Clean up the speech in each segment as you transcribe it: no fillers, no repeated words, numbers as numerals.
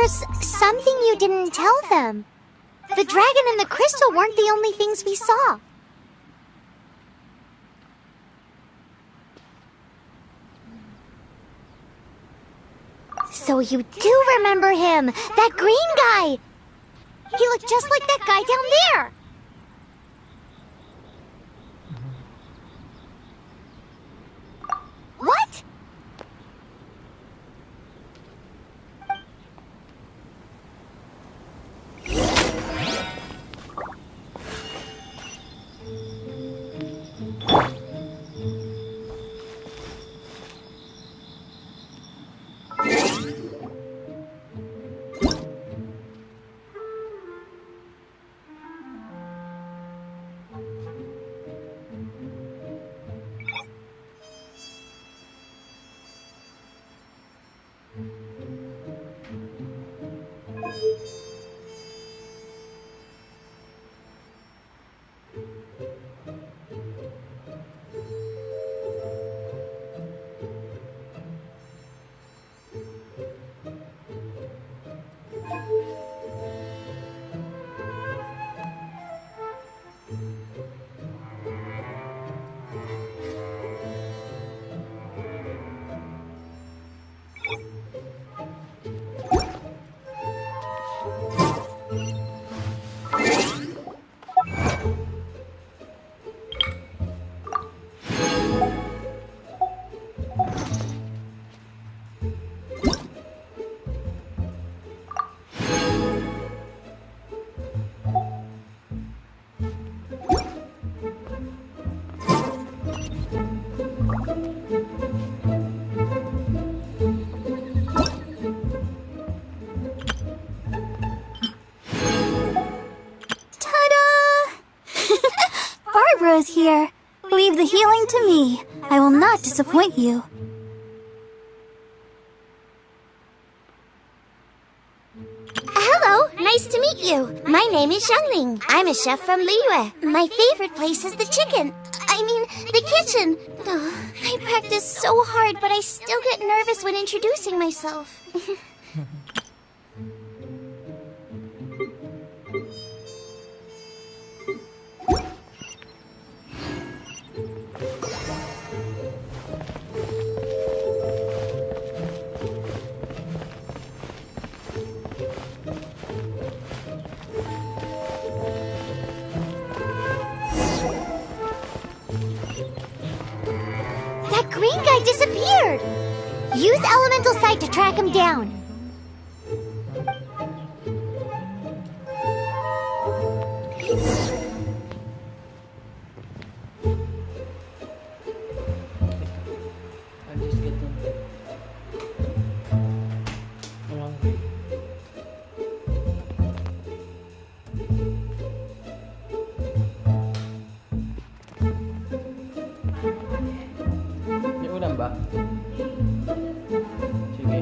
There's something you didn't tell them. The dragon and the crystal weren't the only things we saw. So you do remember him, that green guy! He looked just like that guy down there! What? Is here. Leave the healing to me. I will not disappoint you. Hello, nice to meet you. My name is Xiangling. I'm a chef from Liyue. My favorite place is the the kitchen. I practice so hard, but I still get nervous when introducing myself. That green guy disappeared! Use Elemental Sight to track him down. May ulam ba? Sige.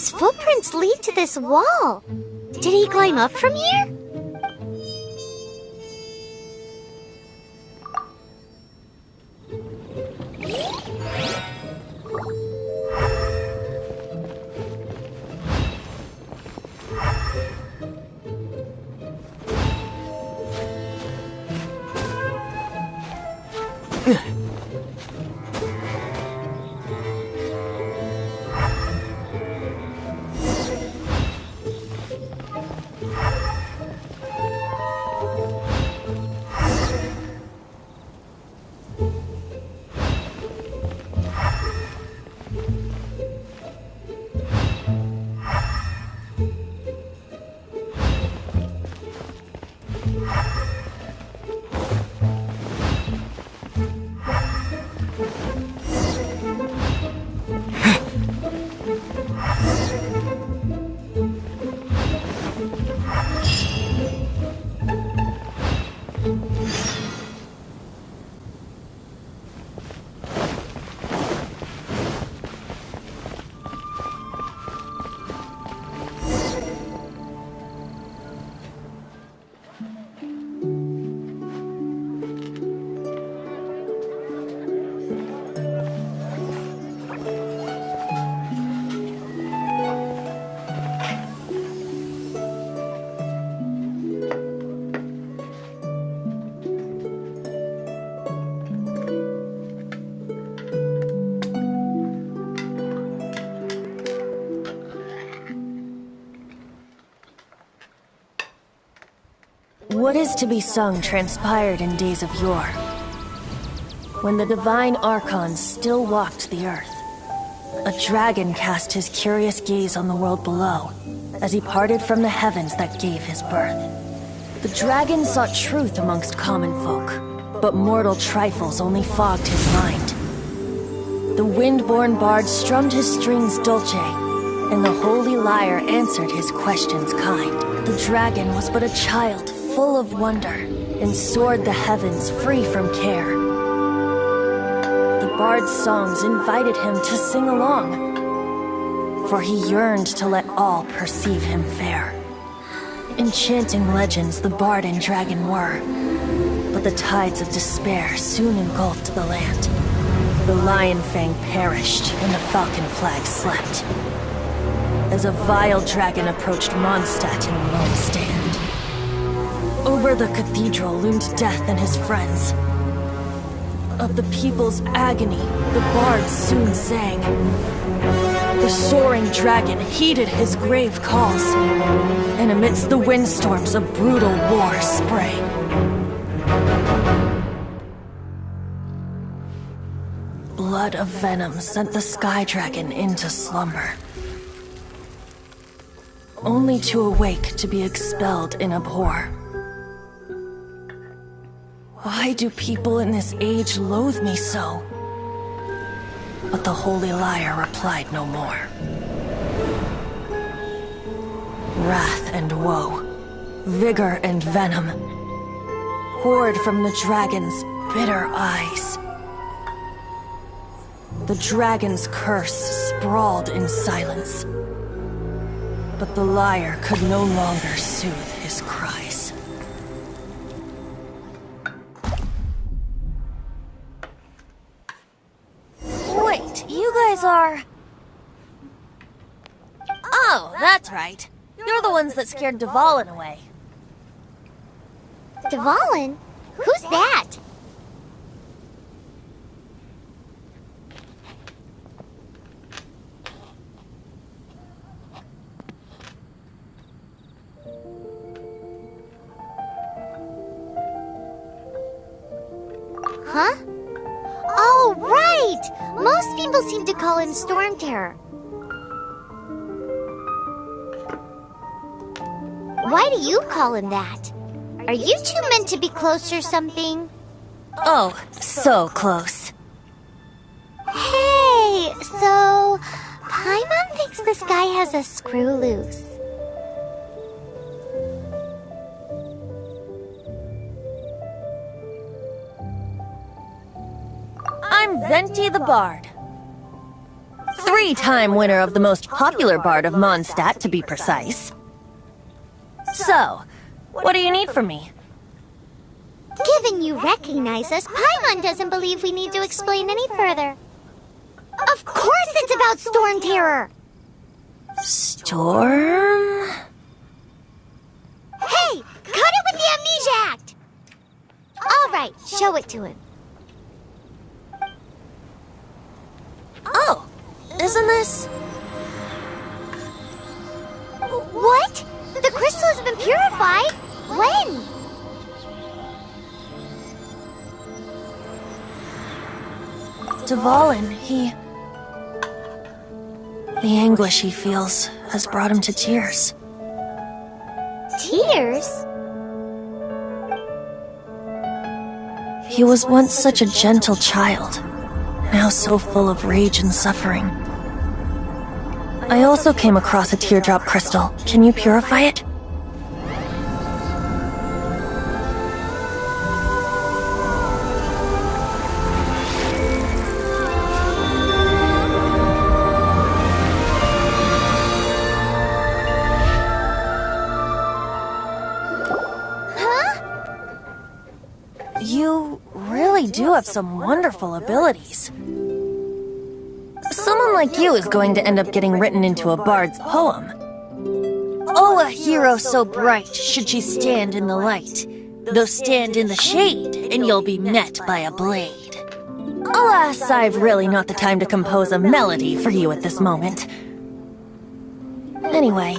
His footprints lead to this wall. Did he climb up from here? What is to be sung transpired in days of yore, when the divine archons still walked the earth. A dragon cast his curious gaze on the world below, as he parted from the heavens that gave his birth. The dragon sought truth amongst common folk, but mortal trifles only fogged his mind. The wind-born bard strummed his strings dulce, and the holy lyre answered his questions kind. The dragon was but a child, full of wonder, and soared the heavens free from care. The bard's songs invited him to sing along, for he yearned to let all perceive him fair. Enchanting legends the bard and dragon were, but the tides of despair soon engulfed the land. The lion fang perished, and the falcon flag slept, as a vile dragon approached Mondstadt in lone stand. Over the cathedral loomed death and his friends. Of the people's agony, the bard soon sang. The soaring dragon heeded his grave calls, and amidst the windstorms a brutal war sprang. Blood of venom sent the sky dragon into slumber, only to awake to be expelled in abhor. Why do people in this age loathe me so? But the holy lyre replied no more. Wrath and woe, vigor and venom, poured from the dragon's bitter eyes. The dragon's curse sprawled in silence, but the lyre could no longer soothe his cries. Wait, you guys are... Oh, that's right. You're the ones that scared Dvalin away. Dvalin? Who's that? Huh? Oh, right! Most people seem to call him Storm Terror. Why do you call him that? Are you two meant to be close or something? Oh, so close. Hey, so Paimon thinks this guy has a screw loose. I'm Venti the Bard. 3 Three-time winner of the most popular bard of Mondstadt, to be precise. So, what do you need from me? Given you recognize us, Paimon doesn't believe we need to explain any further. Of course it's about Storm Terror! Storm? Hey! Cut it with the Amnesia Act! Alright, show it to him. Oh, isn't this... What? The crystal has been purified? When? Dvalin, he... The anguish he feels has brought him to tears. Tears? He was once such a gentle child, now so full of rage and suffering. I also came across a teardrop crystal. Can you purify it? You really do have some wonderful abilities. Someone like you is going to end up getting written into a bard's poem. Oh, a hero so bright should she stand in the light, though stand in the shade, and you'll be met by a blade. Alas, I've really not the time to compose a melody for you at this moment. Anyway,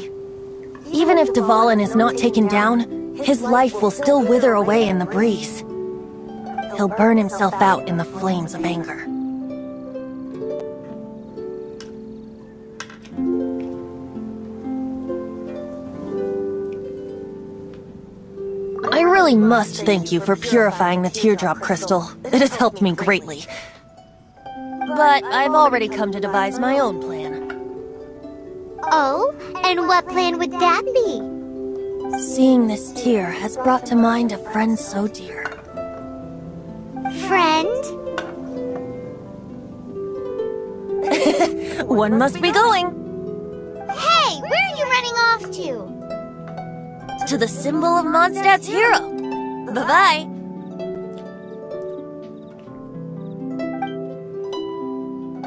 even if Dvalin is not taken down, his life will still wither away in the breeze. He'll burn himself out in the flames of anger. I really must thank you for purifying the teardrop crystal. It has helped me greatly. But I've already come to devise my own plan. Oh? And what plan would that be? Seeing this tear has brought to mind a friend so dear. Friend? One must be going. Hey, where are you running off to? To the symbol of Mondstadt's hero. Bye-bye.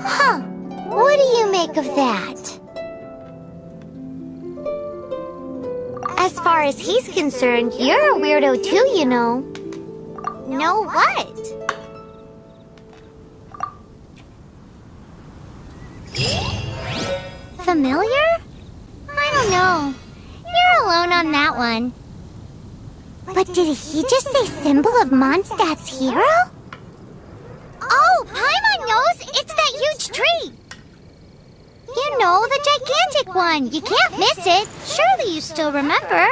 Huh. What do you make of that? As far as he's concerned, you're a weirdo too, you know. Know what? Familiar? I don't know. You're alone on that one. But did he just say symbol of Mondstadt's hero? Oh, Paimon knows! It's that huge tree! You know, the gigantic one! You can't miss it! Surely you still remember?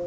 The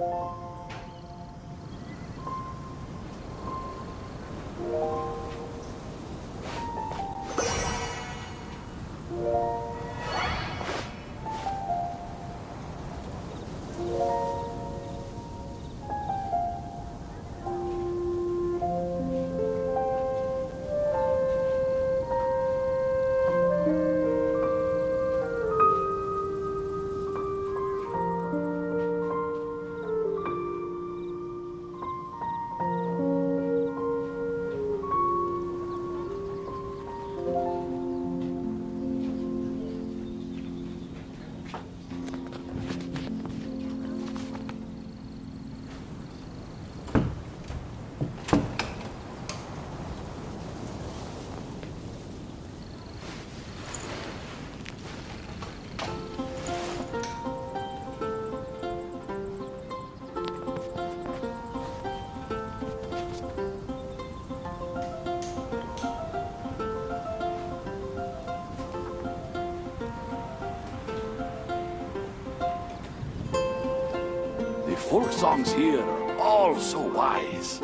folk songs here are all so wise.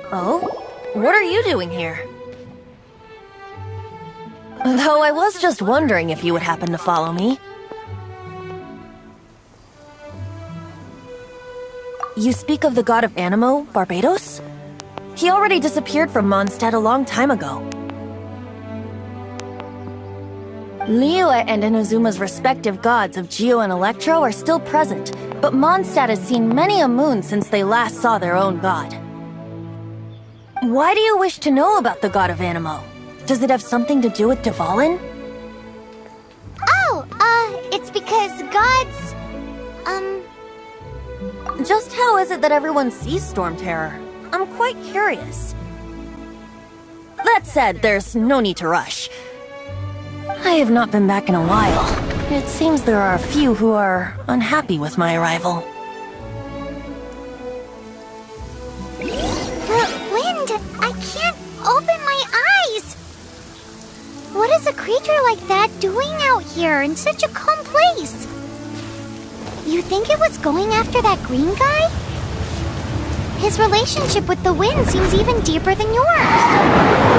Oh? What are you doing here? Though I was just wondering if you would happen to follow me. You speak of the god of Animo, Barbados? He already disappeared from Mondstadt a long time ago. Liyue and Inazuma's respective gods of Geo and Electro are still present, but Mondstadt has seen many a moon since they last saw their own god. Why do you wish to know about the god of Animo? Does it have something to do with Dvalin? Oh, it's because gods... Just how is it that everyone sees Storm Terror? I'm quite curious. That said, there's no need to rush. I have not been back in a while. It seems there are a few who are unhappy with my arrival. The wind! I can't open my eyes! What is a creature like that doing out here in such a calm place? You think it was going after that green guy? His relationship with the wind seems even deeper than yours.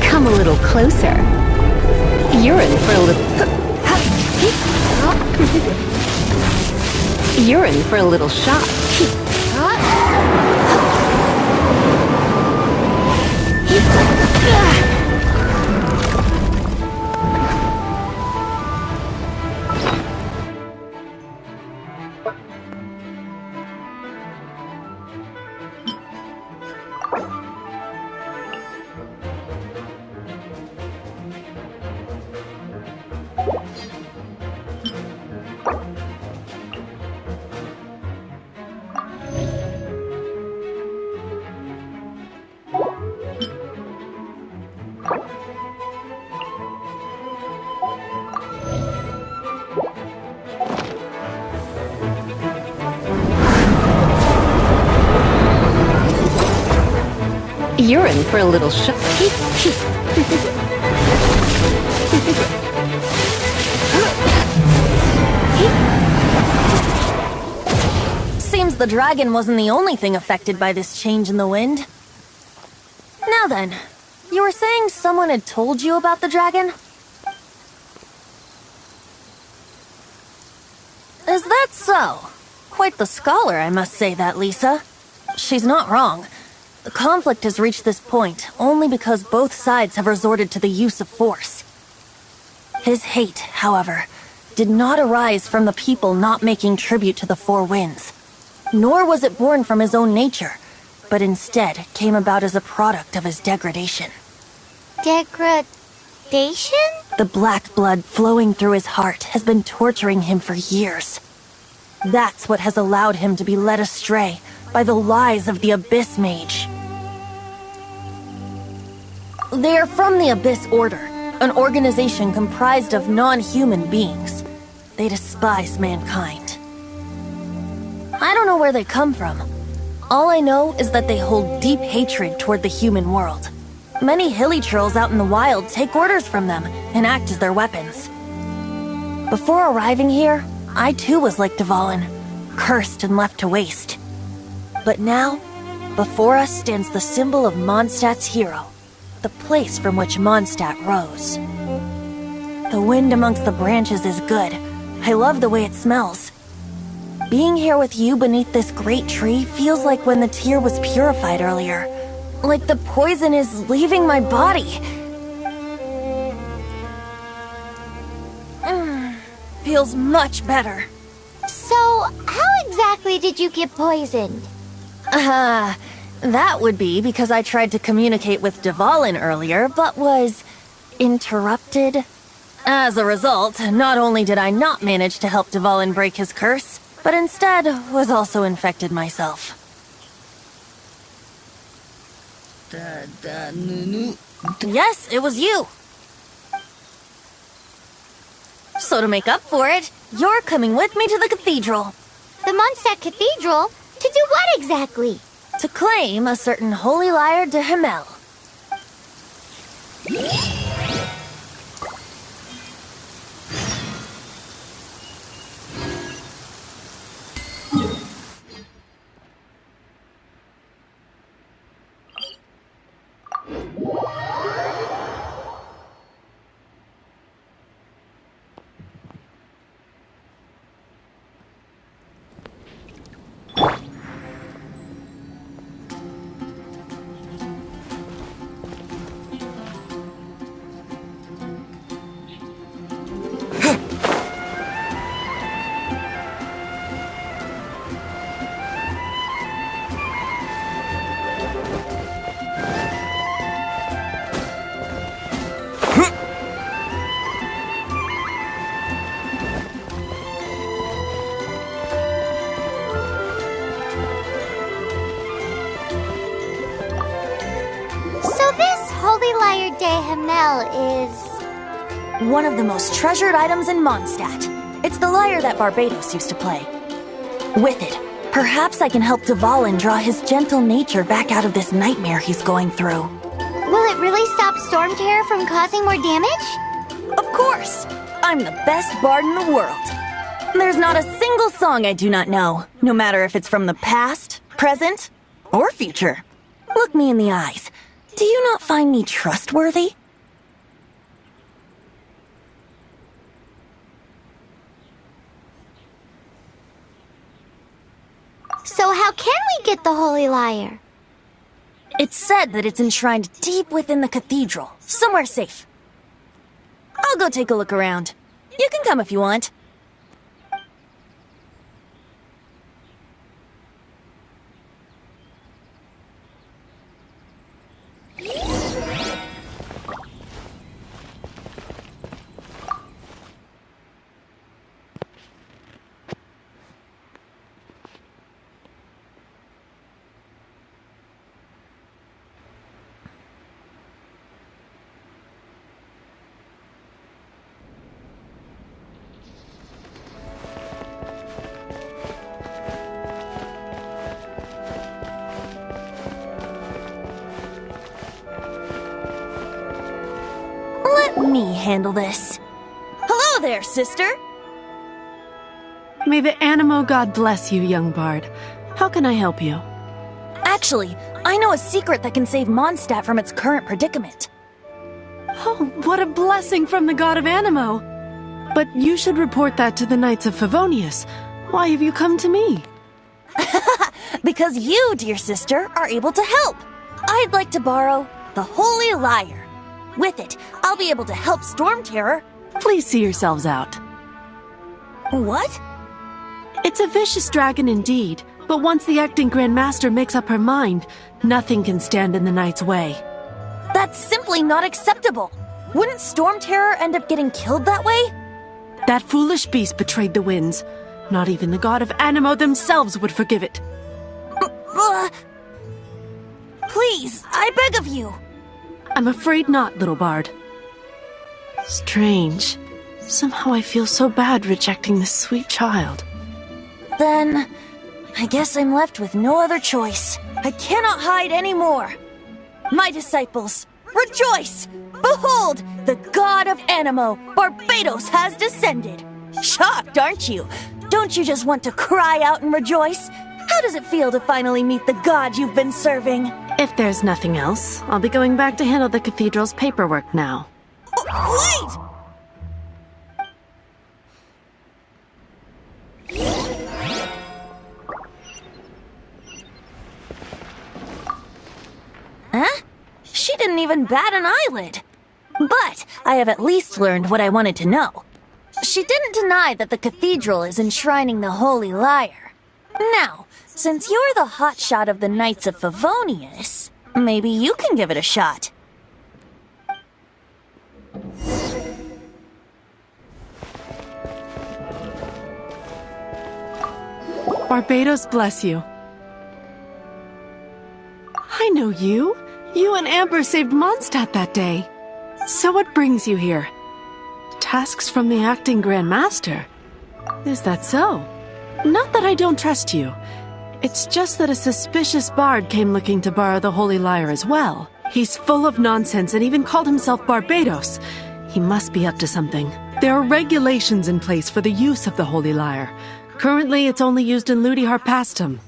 Come a little closer. You're in for a little... You're in for a little shock. You're in for a little shock. Seems the dragon wasn't the only thing affected by this change in the wind. Now then, you were saying someone had told you about the dragon? Is that so? Quite the scholar, I must say that, Lisa. She's not wrong. The conflict has reached this point only because both sides have resorted to the use of force. His hate, however, did not arise from the people not making tribute to the Four Winds. Nor was it born from his own nature, but instead came about as a product of his degradation. Degradation? The black blood flowing through his heart has been torturing him for years. That's what has allowed him to be led astray by the lies of the Abyss Mage. They are from the Abyss Order, an organization comprised of non-human beings. They despise mankind. I don't know where they come from. All I know is that they hold deep hatred toward the human world. Many hilly trolls out in the wild take orders from them and act as their weapons. Before arriving here, I too was like Dvalin, cursed and left to waste. But now, before us stands the symbol of Mondstadt's hero, the place from which Mondstadt rose. The wind amongst the branches is good. I love the way it smells. Being here with you beneath this great tree feels like when the tear was purified earlier. Like the poison is leaving my body. Feels much better. So, how exactly did you get poisoned? That would be because I tried to communicate with Dvalin earlier, but was interrupted. As a result, not only did I not manage to help Dvalin break his curse, but instead was also infected myself. Yes, it was you. So to make up for it, you're coming with me to the cathedral. The Mondstadt Cathedral? To do what exactly? To claim a certain holy lyre de Himmel. De Himmel is... one of the most treasured items in Mondstadt. It's the lyre that Barbados used to play. With it, perhaps I can help Dvalin draw his gentle nature back out of this nightmare he's going through. Will it really stop Storm Terror from causing more damage? Of course! I'm the best bard in the world. There's not a single song I do not know, no matter if it's from the past, present, or future. Look me in the eyes. Do you not find me trustworthy? So how can we get the Holy Lyre? It's said that it's enshrined deep within the cathedral, somewhere safe. I'll go take a look around. You can come if you want. let me handle this. Hello there, sister! May the Animo god bless you, young bard. How can I help you? Actually, I know a secret that can save Mondstadt from its current predicament. Oh, what a blessing from the god of Animo! But you should report that to the Knights of Favonius. Why have you come to me? Because you, dear sister, are able to help. I'd like to borrow the Holy Lyre. With it, I'll be able to help Storm Terror. Please see yourselves out. What? It's a vicious dragon indeed, but once the acting Grand Master makes up her mind, nothing can stand in the Knight's way. That's simply not acceptable. Wouldn't Storm Terror end up getting killed that way? That foolish beast betrayed the winds. Not even the god of Animo themselves would forgive it. Please, I beg of you. I'm afraid not, little bard. Strange. Somehow I feel so bad rejecting this sweet child. Then, I guess I'm left with no other choice. I cannot hide anymore. My disciples, rejoice! Behold, the god of Animo, Barbados, has descended. Shocked, aren't you? Don't you just want to cry out and rejoice? How does it feel to finally meet the god you've been serving? If there's nothing else, I'll be going back to handle the cathedral's paperwork now. Wait! Huh? She didn't even bat an eyelid. But I have at least learned what I wanted to know. She didn't deny that the cathedral is enshrining the Holy Lyre. Now, since you're the hotshot of the Knights of Favonius, maybe you can give it a shot. Barbados bless you. I know you. You and Amber saved Mondstadt that day. So what brings you here? Tasks from the acting Grand Master. Is that so? Not that I don't trust you. It's just that a suspicious bard came looking to borrow the Holy Lyre as well. He's full of nonsense and even called himself Barbados. He must be up to something. There are regulations in place for the use of the Holy Lyre. Currently, it's only used in Ludi Harpastum.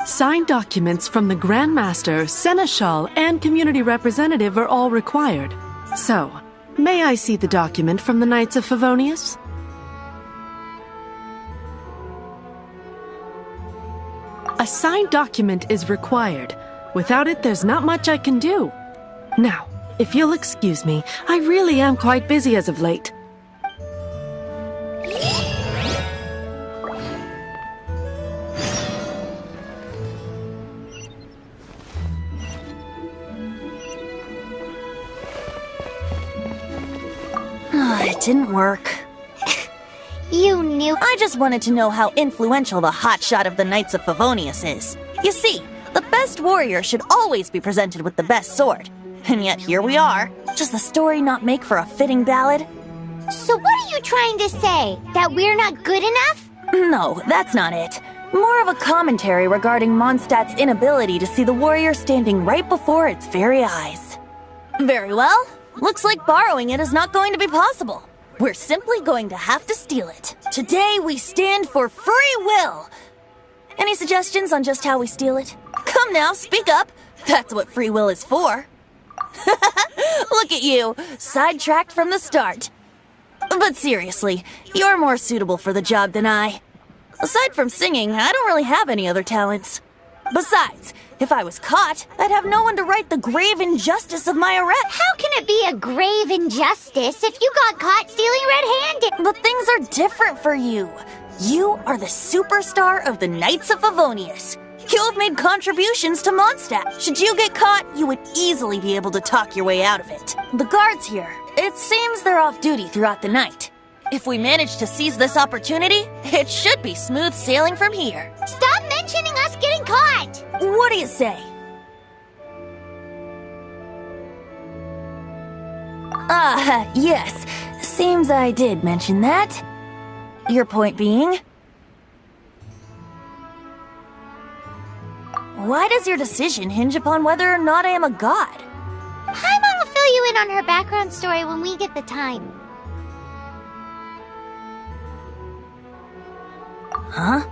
Signed documents from the Grand Master, Seneschal, and Community Representative are all required. So, may I see the document from the Knights of Favonius? A signed document is required. Without it, there's not much I can do. Now, if you'll excuse me, I really am quite busy as of late. It didn't work. You knew. I just wanted to know how influential the hotshot of the Knights of Favonius is. You see, the best warrior should always be presented with the best sword. And yet here we are. Does the story not make for a fitting ballad? So what are you trying to say? That we're not good enough? No, that's not it. More of a commentary regarding Mondstadt's inability to see the warrior standing right before its very eyes. Very well. Looks like borrowing it is not going to be possible. We're simply going to have to steal it. Today we stand for free will. Any suggestions on just how we steal it? Come now, speak up. That's what free will is for. Look at you, sidetracked from the start. But seriously, you're more suitable for the job than I. Aside from singing, I don't really have any other talents. Besides, if I was caught, I'd have no one to right the grave injustice of my arrest. How can it be a grave injustice if you got caught stealing red-handed? But things are different for you. You are the superstar of the Knights of Favonius. You have made contributions to Mondstadt. Should you get caught, you would easily be able to talk your way out of it. The guards here, it seems they're off duty throughout the night. If we manage to seize this opportunity, it should be smooth sailing from here. Stop mentioning us getting caught! What do you say? Yes. Seems I did mention that. Your point being? Why does your decision hinge upon whether or not I am a god? Paimon will fill fill you in on her background story when we get the time. Huh?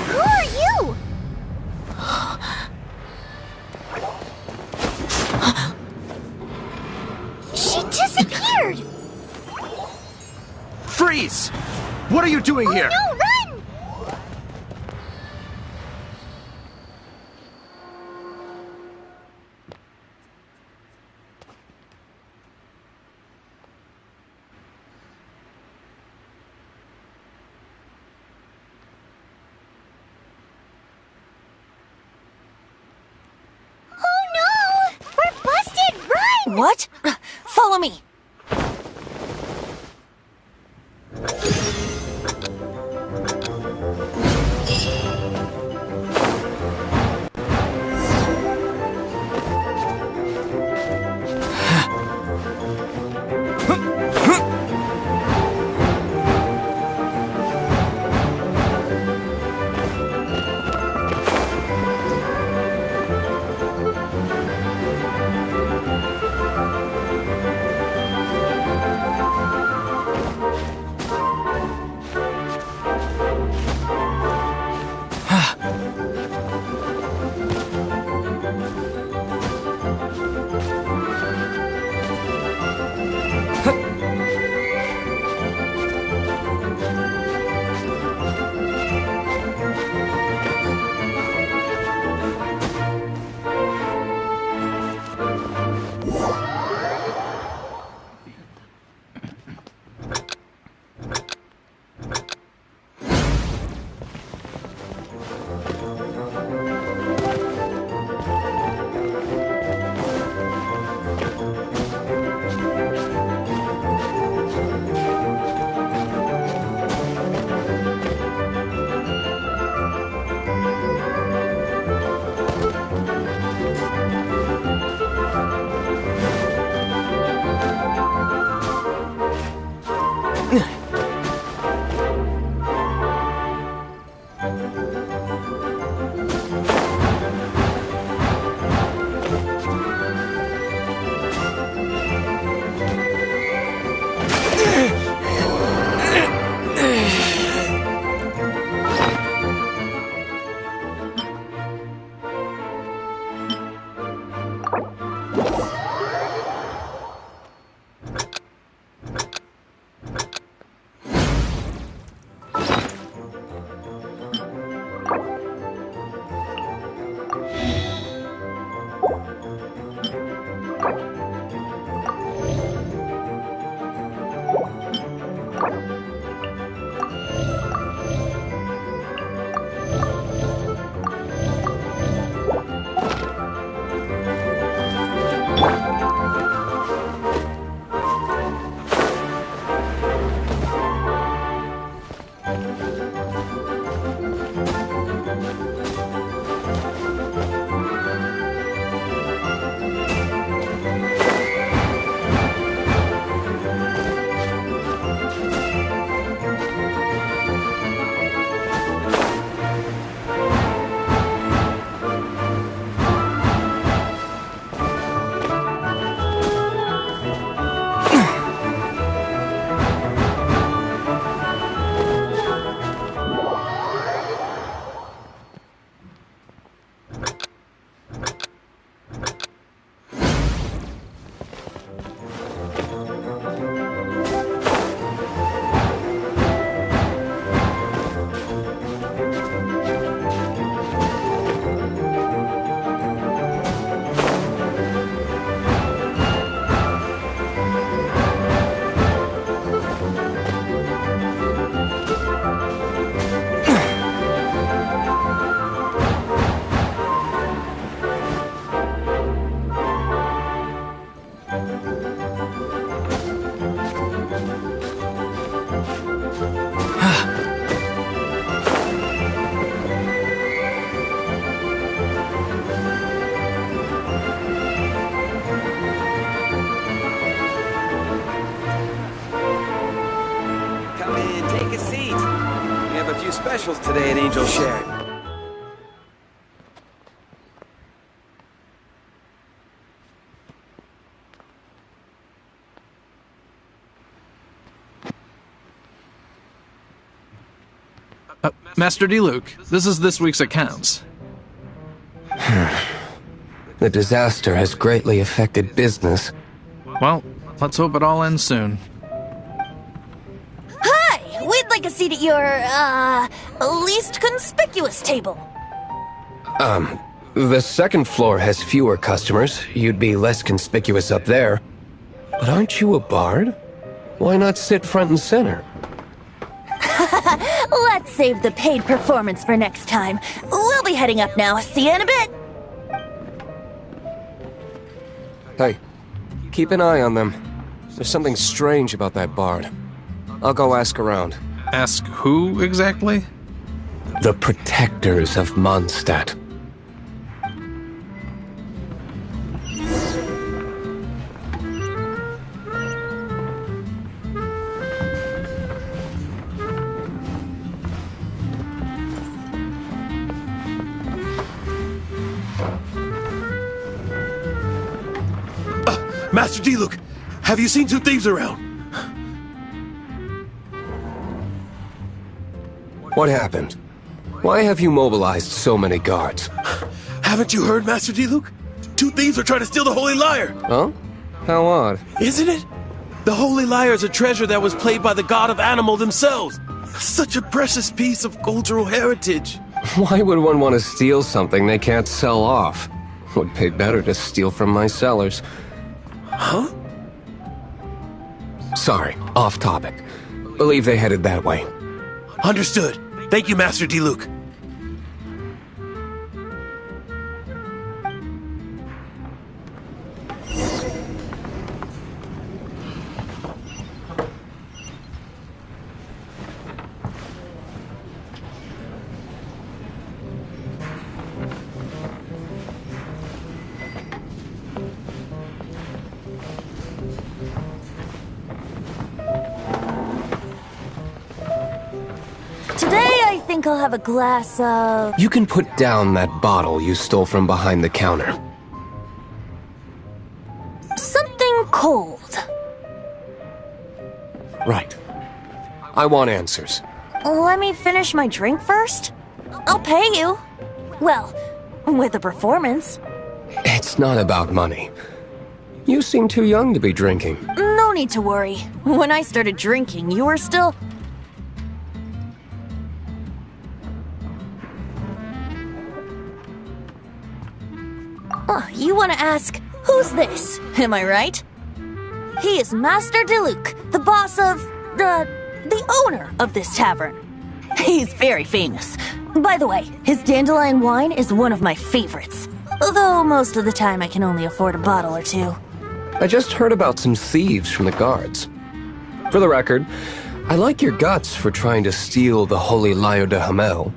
Who are you? She disappeared! Freeze! What are you doing here? No, run! Oh no! We're busted! Run! What? Follow me! specials today at Angel Share. Master D-Luke, this is this week's accounts. The disaster has greatly affected business. Well, let's hope it all ends soon. Hi! We'd like a seat at your, least conspicuous table. The second floor has fewer customers. You'd be less conspicuous up there. But aren't you a bard? Why not sit front and center? Let's save the paid performance for next time. We'll be heading up now. See you in a bit. Hey, keep an eye on them. There's something strange about that bard. I'll go ask around. Ask who exactly? The protectors of Mondstadt. Master D-Luke, have you seen two thieves around? What happened? Why have you mobilized so many guards? Haven't you heard, Master D-Luke? Two thieves are trying to steal the Holy Lyre! Huh? How odd. Isn't it? The Holy Lyre is a treasure that was played by the god of animal themselves. Such a precious piece of cultural heritage. Why would one want to steal something they can't sell off? Would pay better to steal from my cellars. Huh? Sorry, off topic. Believe they headed that way. Understood. Thank you, Master D-Luke. I think I'll have a glass of... You can put down that bottle you stole from behind the counter. something cold. Right. I want answers. Let me finish my drink first. I'll pay you. Well, with a performance. It's not about money. You seem too young to be drinking. No need to worry. When I started drinking, you were still... Oh, you want to ask, who's this? Am I right? He is Master DeLuke, the boss of... the owner of this tavern. He's very famous. By the way, his dandelion wine is one of my favorites. Although most of the time I can only afford a bottle or two. I just heard about some thieves from the guards. For the record, I like your guts for trying to steal the Holy Lyre de Hamel.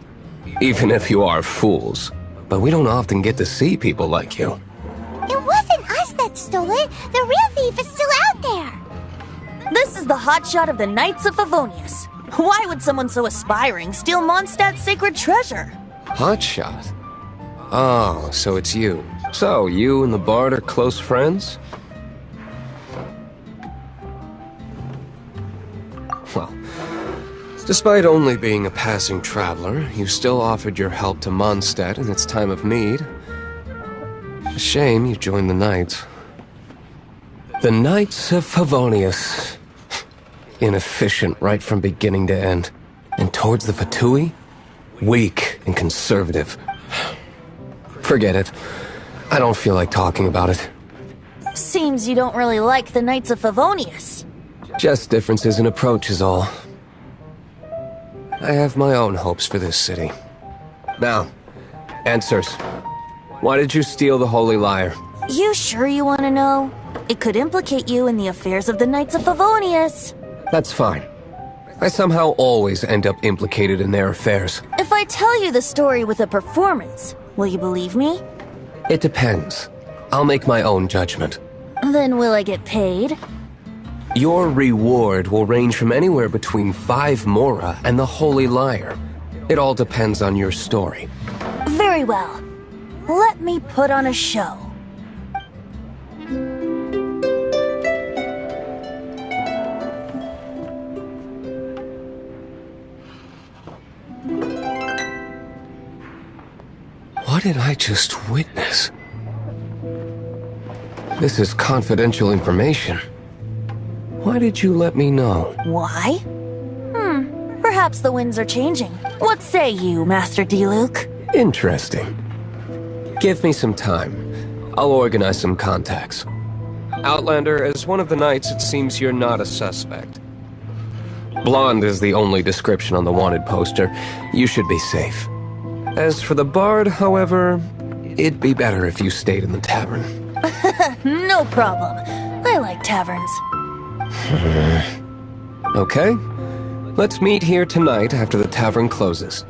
Even if you are fools. But we don't often get to see people like you. It wasn't us that stole it. The real thief is still out there. This is the hotshot of the Knights of Favonius. Why would someone so aspiring steal Mondstadt's sacred treasure? Hotshot? Oh, so it's you. So, you and the bard are close friends? Well, despite only being a passing traveler, you still offered your help to Mondstadt in its time of need. A shame you joined the Knights. The Knights of Favonius. Inefficient right from beginning to end. And towards the Fatui? Weak and conservative. Forget it. I don't feel like talking about it. Seems you don't really like the Knights of Favonius. Just differences in approach is all. I have my own hopes for this city. Now, answers. Why did you steal the Holy Lyre? You sure you want to know? It could implicate you in the affairs of the Knights of Favonius. That's fine. I somehow always end up implicated in their affairs. If I tell you the story with a performance, will you believe me? It depends. I'll make my own judgment. Then will I get paid? Your reward will range from anywhere between 5 mora and the Holy Lyre. It all depends on your story. Very well. Let me put on a show. What did I just witness? This is confidential information. Why did you let me know? Why? Perhaps the winds are changing. What say you, Master D-Luke? Interesting. Give me some time. I'll organize some contacts. Outlander, as one of the knights, it seems you're not a suspect. Blonde is the only description on the wanted poster. You should be safe. As for the bard, however, it'd be better if you stayed in the tavern. No problem. I like taverns. Okay. Let's meet here tonight after the tavern closes.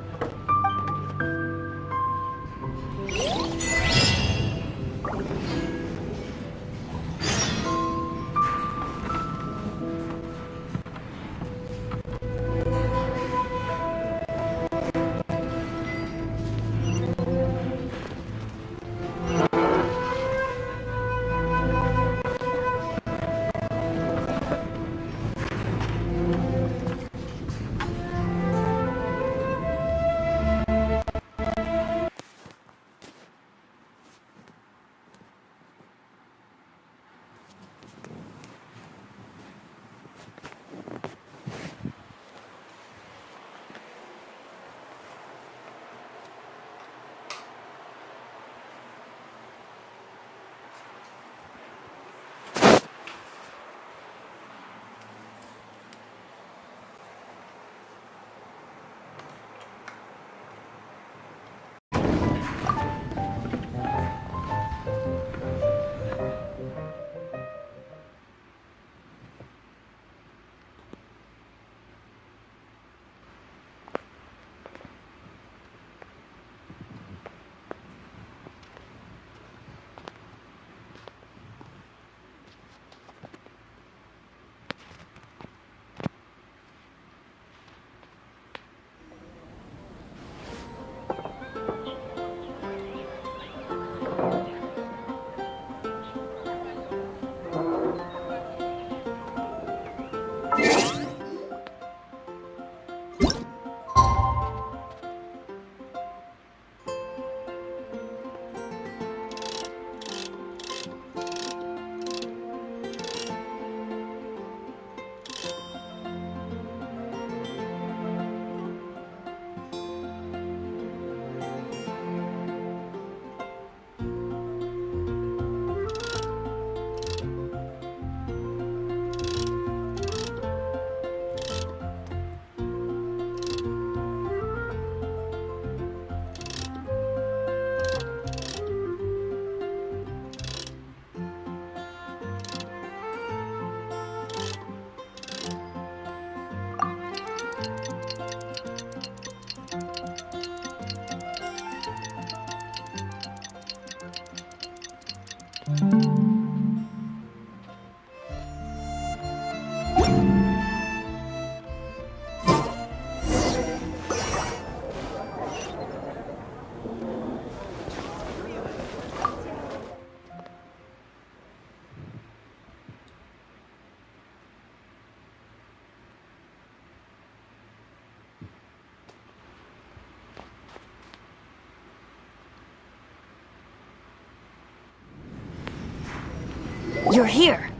You're here.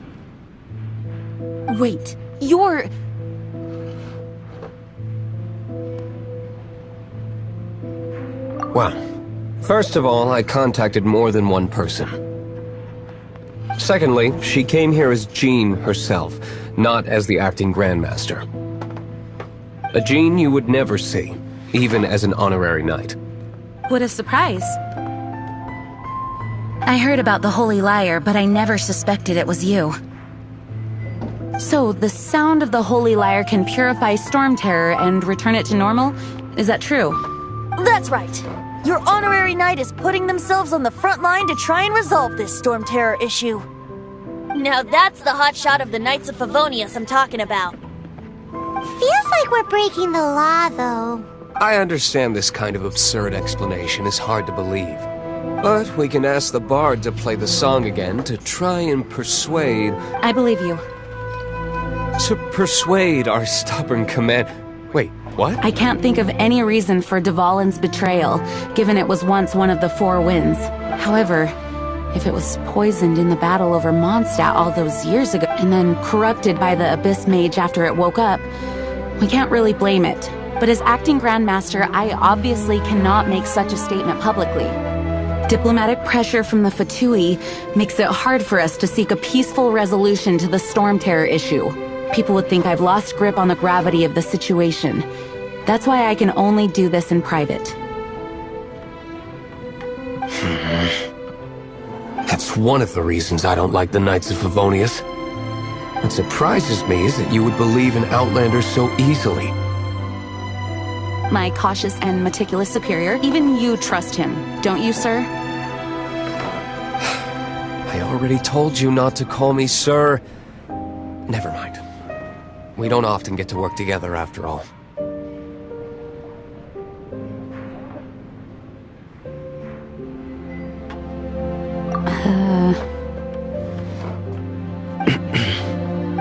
Wait, you're... Well, first of all, I contacted more than one person. Secondly, she came here as Jean herself, not as the acting Grandmaster. A Jean you would never see, even as an honorary knight. What a surprise. I heard about the Holy Lyre, but I never suspected it was you. So, the sound of the Holy Lyre can purify Storm Terror and return it to normal? Is that true? That's right. Your honorary knight is putting themselves on the front line to try and resolve this Storm Terror issue. Now that's the hot shot of the Knights of Favonius I'm talking about. Feels like we're breaking the law, though. I understand this kind of absurd explanation is hard to believe. But we can ask the bard to play the song again to try and persuade... I believe you. To persuade our stubborn command... Wait, what? I can't think of any reason for Dvalin's betrayal, given it was once one of the Four Winds. However, if it was poisoned in the battle over Mondstadt all those years ago, and then corrupted by the Abyss Mage after it woke up, we can't really blame it. But as acting Grandmaster, I obviously cannot make such a statement publicly. Diplomatic pressure from the Fatui makes it hard for us to seek a peaceful resolution to the Storm Terror issue. People would think I've lost grip on the gravity of the situation. That's why I can only do this in private. That's one of the reasons I don't like the Knights of Favonius. What surprises me is that you would believe in Outlanders so easily. My cautious and meticulous superior, even you trust him, don't you, sir? I already told you not to call me sir. Never mind. We don't often get to work together after all.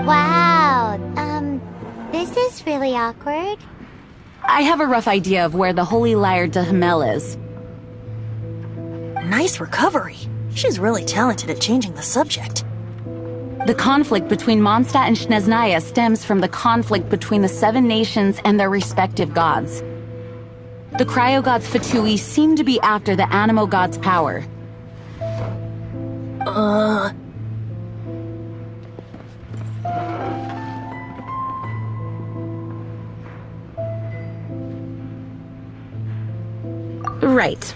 Wow, this is really awkward. I have a rough idea of where the Holy Lyre de Himmel is. Nice recovery. She's really talented at changing the subject. The conflict between Mondstadt and Snezhnaya stems from the conflict between the Seven Nations and their respective gods. The Cryo-gods Fatui seem to be after the Animo god's power. Right.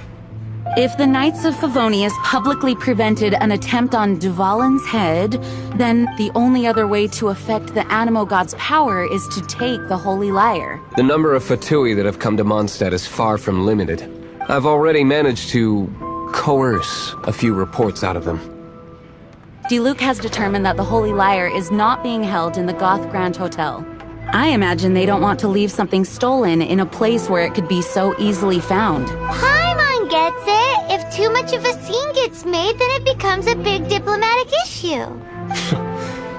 If the Knights of Favonius publicly prevented an attempt on Dvalin's head, then the only other way to affect the Animo god's power is to take the Holy Lyre. The number of Fatui that have come to Mondstadt is far from limited. I've already managed to coerce a few reports out of them. Diluc has determined that the Holy Lyre is not being held in the Goth Grand Hotel. I imagine they don't want to leave something stolen in a place where it could be so easily found. Paimon gets it. If too much of a scene gets made, then it becomes a big diplomatic issue.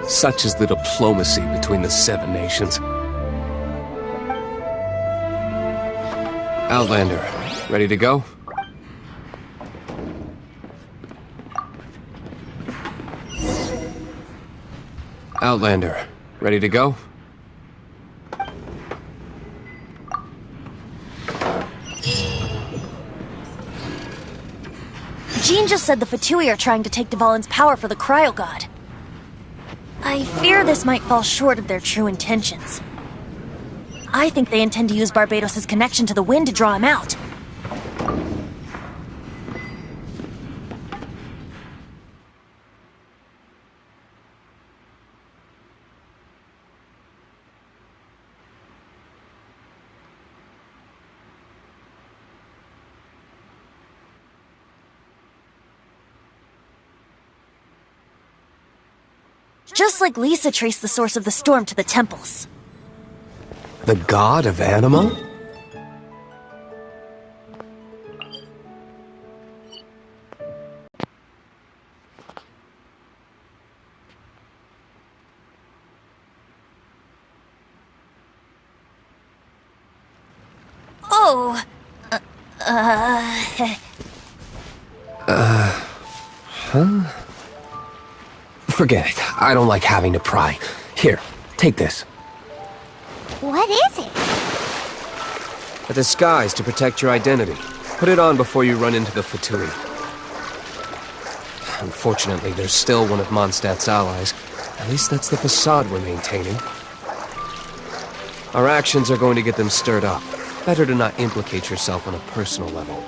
Such is the diplomacy between the Seven Nations. Outlander, ready to go? Outlander, ready to go? Jean just said the Fatui are trying to take Dvalin's power for the Cryo God. I fear this might fall short of their true intentions. I think they intend to use Barbados' connection to the wind to draw him out. Just like Lisa traced the source of the storm to the temples. The god of Animo? Oh! Huh? Forget it. I don't like having to pry. Here, take this. What is it? A disguise to protect your identity. Put it on before you run into the Fatui. Unfortunately, there's still one of Mondstadt's allies. At least that's the facade we're maintaining. Our actions are going to get them stirred up. Better to not implicate yourself on a personal level.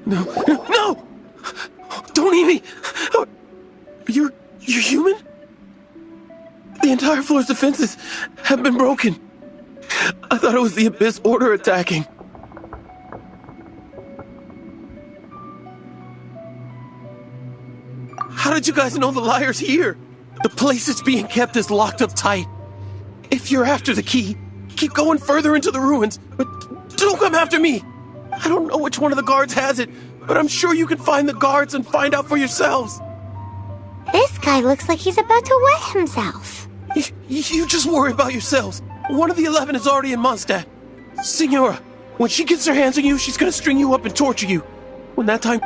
No! No! Don't eat me! You're human? The entire floor's defenses have been broken. I thought it was the Abyss Order attacking. How did you guys know the liar's here? The place it's being kept is locked up tight. If you're after the key, keep going further into the ruins, but don't come after me. I don't know which one of the guards has it, but I'm sure you can find the guards and find out for yourselves. This guy looks like he's about to wet himself. You just worry about yourselves. One of the 11 is already in Mondstadt. Signora, when she gets her hands on you, she's gonna string you up and torture you. When that time...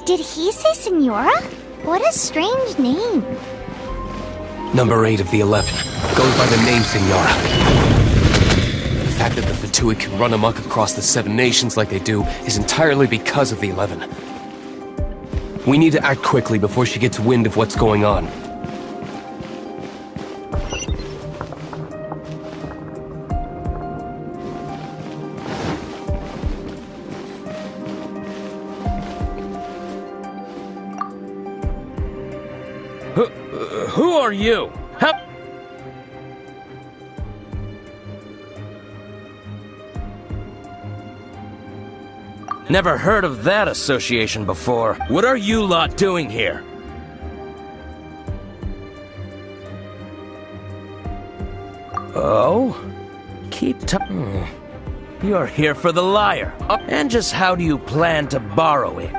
Did he say Signora? What a strange name. Number 8 of the 11 goes by the name Signora. The fact that the Fatui can run amok across the 7 nations like they do is entirely because of the 11. We need to act quickly before she gets wind of what's going on. Who are you? Never heard of that association before. What are you lot doing here? Oh? You're here for the lyre. And just how do you plan to borrow it?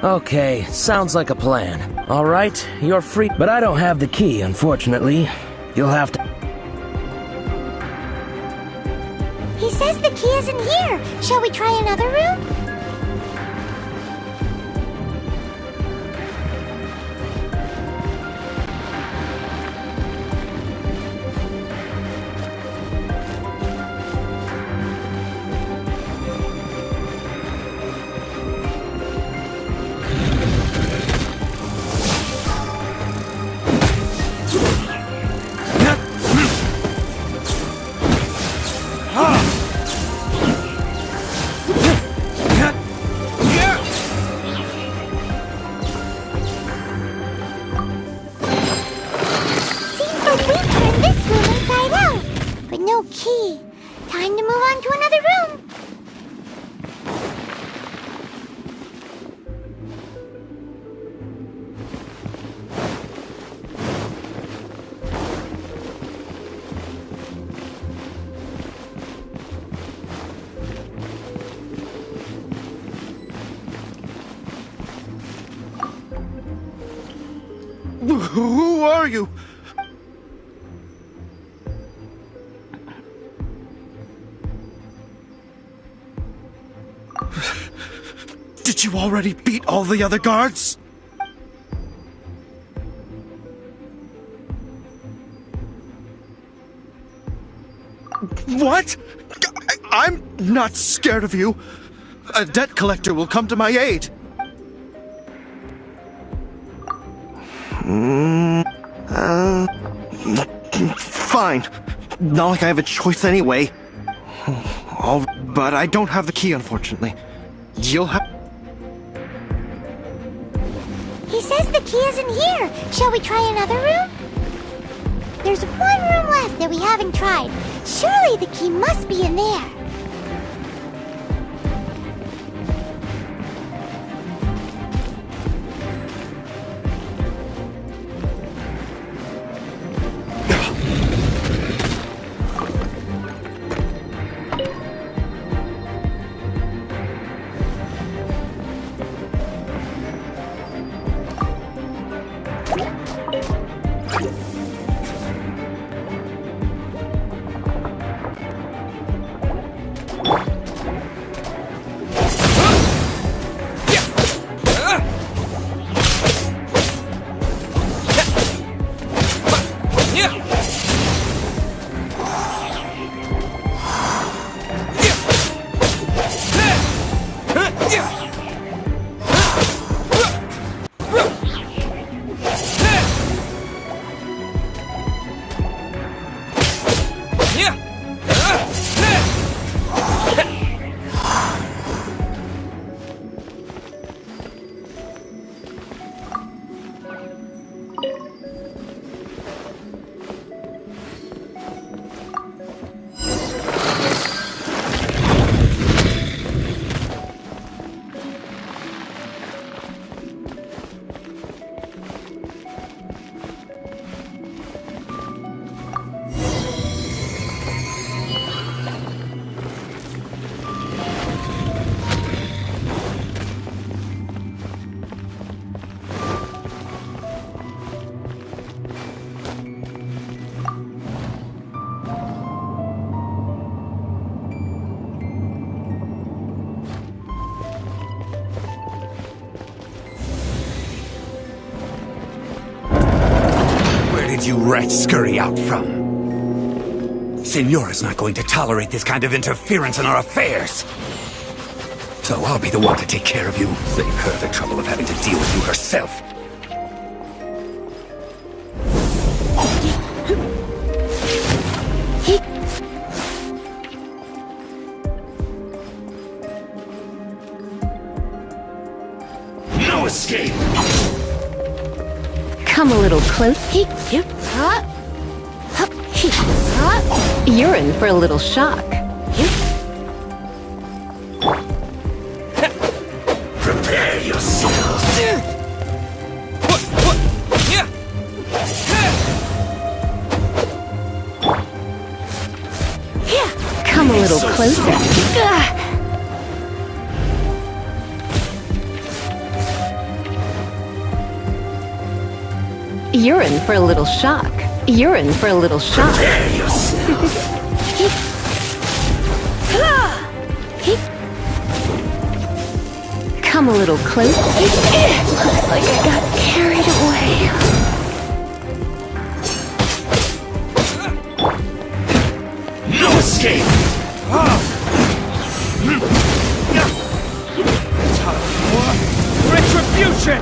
Okay, sounds like a plan. Alright, you're free, but I don't have the key, unfortunately. You'll have to... He says the key isn't here. Shall we try another room? Who are you? Did you already beat all the other guards? What? I'm not scared of you. A debt collector will come to my aid. Fine. Not like I have a choice anyway. But I don't have the key, unfortunately. You'll have... He says the key isn't here. Shall we try another room? There's one room left that we haven't tried. Surely the key must be in there. Did you rats scurry out from? Signora's not going to tolerate this kind of interference in our affairs. So I'll be the one to take care of you. Save her the trouble of having to deal with you herself. No escape! Come a little close. You're in for a little shock. Prepare yourselves! Come a little closer. You're in for a little shock. You're in for a little shock. Prepare yourself! Come a little closer. Looks like I got carried away. No escape! Retribution!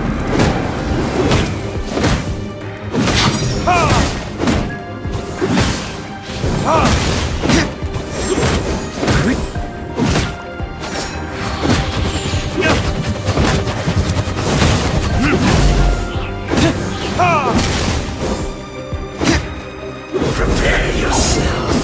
Prepare yourself.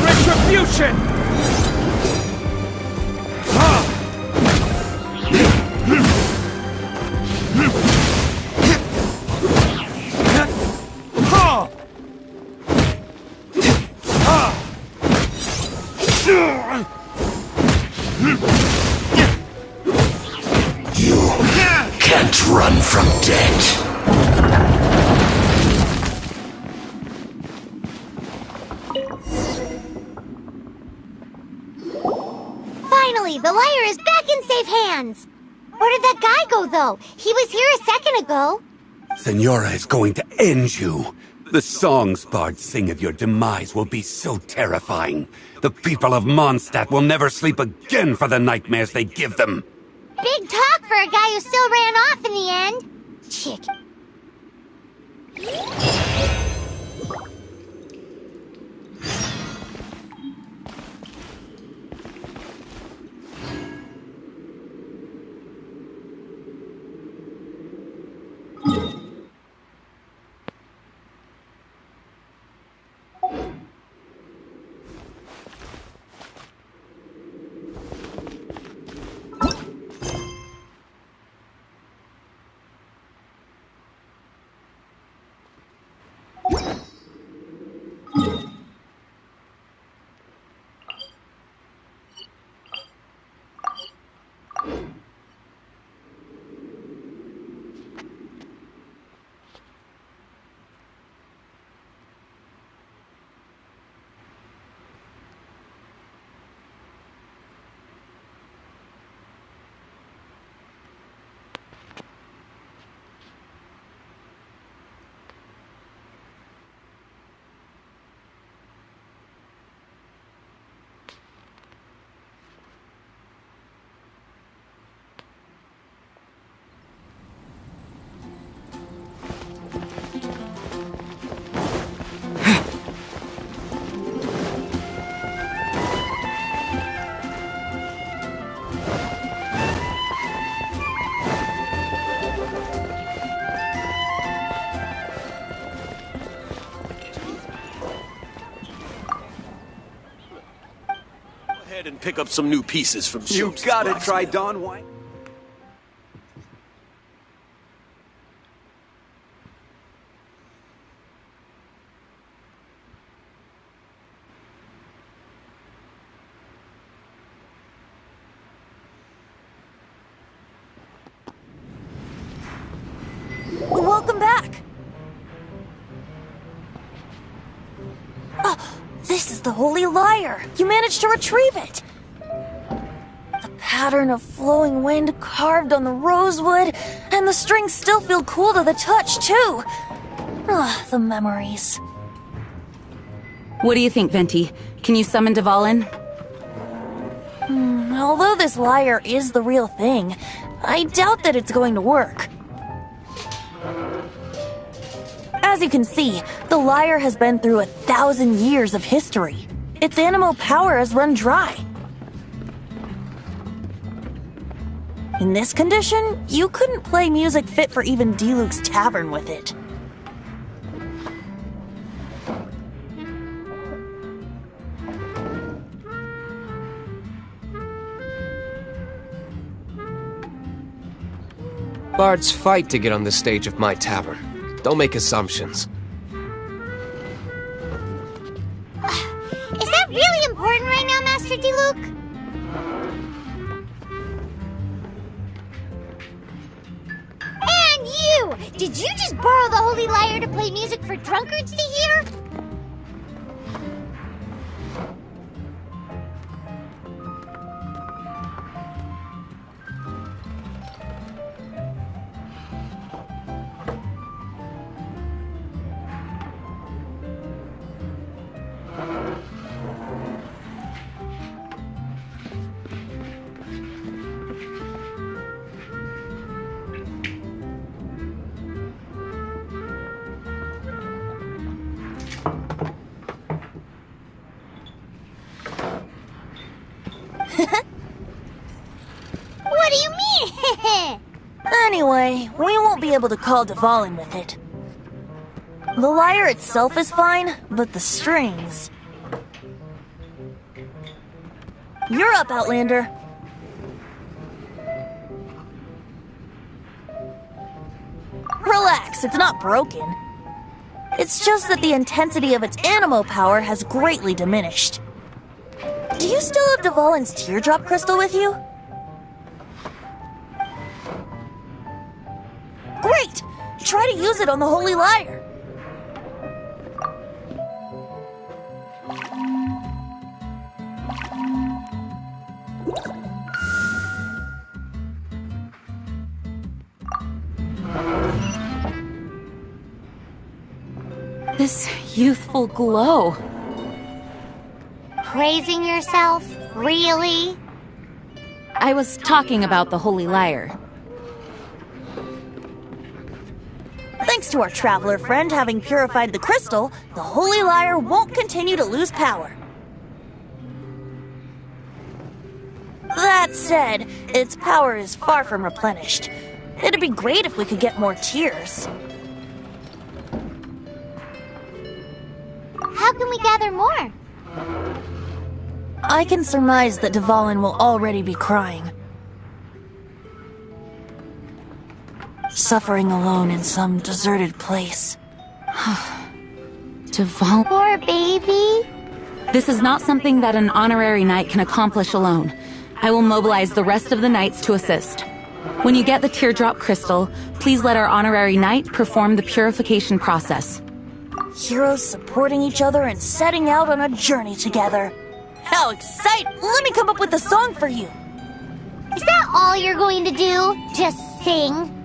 Retribution! You can't run from death. Finally, the liar is back in safe hands. Where did that guy go, though? He was here a second ago. Signora is going to end you. The songs bards sing of your demise will be so terrifying. The people of Mondstadt will never sleep again for the nightmares they give them. Big talk for a guy who still ran off in the end. Chick. and pick up some new pieces from You Shope's gotta blacksmith. try Dawn Wine. Welcome back! This is the Holy Lyre! You managed to retrieve it! The pattern of flowing wind carved on the rosewood, and the strings still feel cool to the touch, too! The memories. What do you think, Venti? Can you summon Dvalin? Although this lyre is the real thing, I doubt that it's going to work. As you can see, the lyre has been through 1,000 years of history. Its animal power has run dry. In this condition, you couldn't play music fit for even Diluc's tavern with it. Bards fight to get on the stage of my tavern. Don't make assumptions. Is that really important right now, Master Diluc? And you! Did you just borrow the Holy Lyre to play music for drunkards to hear? What do you mean? Anyway, we won't be able to call Dvalin with it. The lyre itself is fine, but the strings... You're up, Outlander. Relax, it's not broken. It's just that the intensity of its animo power has greatly diminished. Do you still have Dvalin's teardrop crystal with you? Great! Try to use it on the Holy Lyre. This youthful glow. Praising yourself? Really? I was talking about the Holy Lyre. Thanks to our traveler friend having purified the crystal, the Holy Lyre won't continue to lose power. That said, its power is far from replenished. It'd be great if we could get more tears. How can we gather more? I can surmise that Dvalin will already be crying. Suffering alone in some deserted place. Dvalin. Poor baby. This is not something that an honorary knight can accomplish alone. I will mobilize the rest of the knights to assist. When you get the teardrop crystal, please let our honorary knight perform the purification process. Heroes supporting each other and setting out on a journey together. How exciting! Let me come up with a song for you. Is that all you're going to do? Just sing?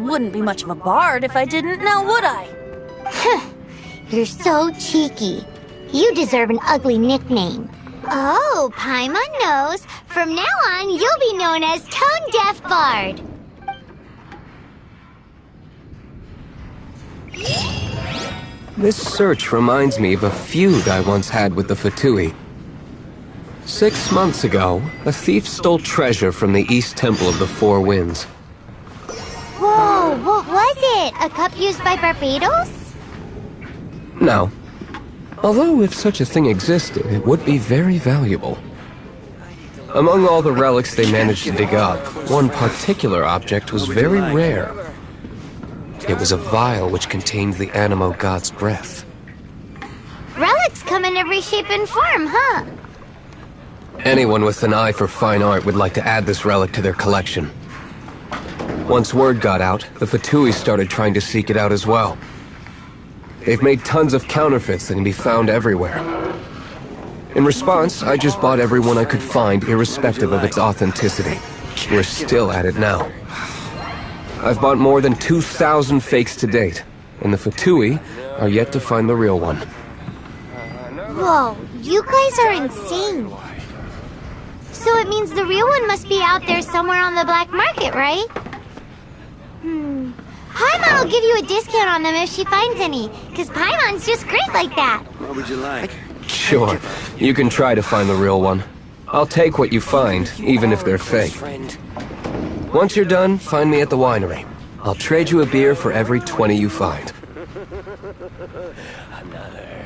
Wouldn't be much of a bard if I didn't, now would I? You're so cheeky. You deserve an ugly nickname. Oh, Paimon knows. From now on, you'll be known as Tone Deaf Bard. This search reminds me of a feud I once had with the Fatui. 6 months ago, a thief stole treasure from the East Temple of the Four Winds. Whoa, what was it? A cup used by Barbados? No. Although if such a thing existed, it would be very valuable. Among all the relics they managed to dig up, one particular object was very rare. It was a vial which contained the Animo god's breath. Relics come in every shape and form, huh? Anyone with an eye for fine art would like to add this relic to their collection. Once word got out, the Fatui started trying to seek it out as well. They've made tons of counterfeits that can be found everywhere. In response, I just bought every one I could find, irrespective of its authenticity. We're still at it now. I've bought more than 2,000 fakes to date, and the Fatui are yet to find the real one. Whoa, you guys are insane. So it means the real one must be out there somewhere on the black market, right? Paimon will give you a discount on them if she finds any, because Paimon's just great like that. What would you like? Sure, you can try to find the real one. I'll take what you find, even if they're fake. Once you're done, find me at the winery. I'll trade you a beer for every 20 you find. Another.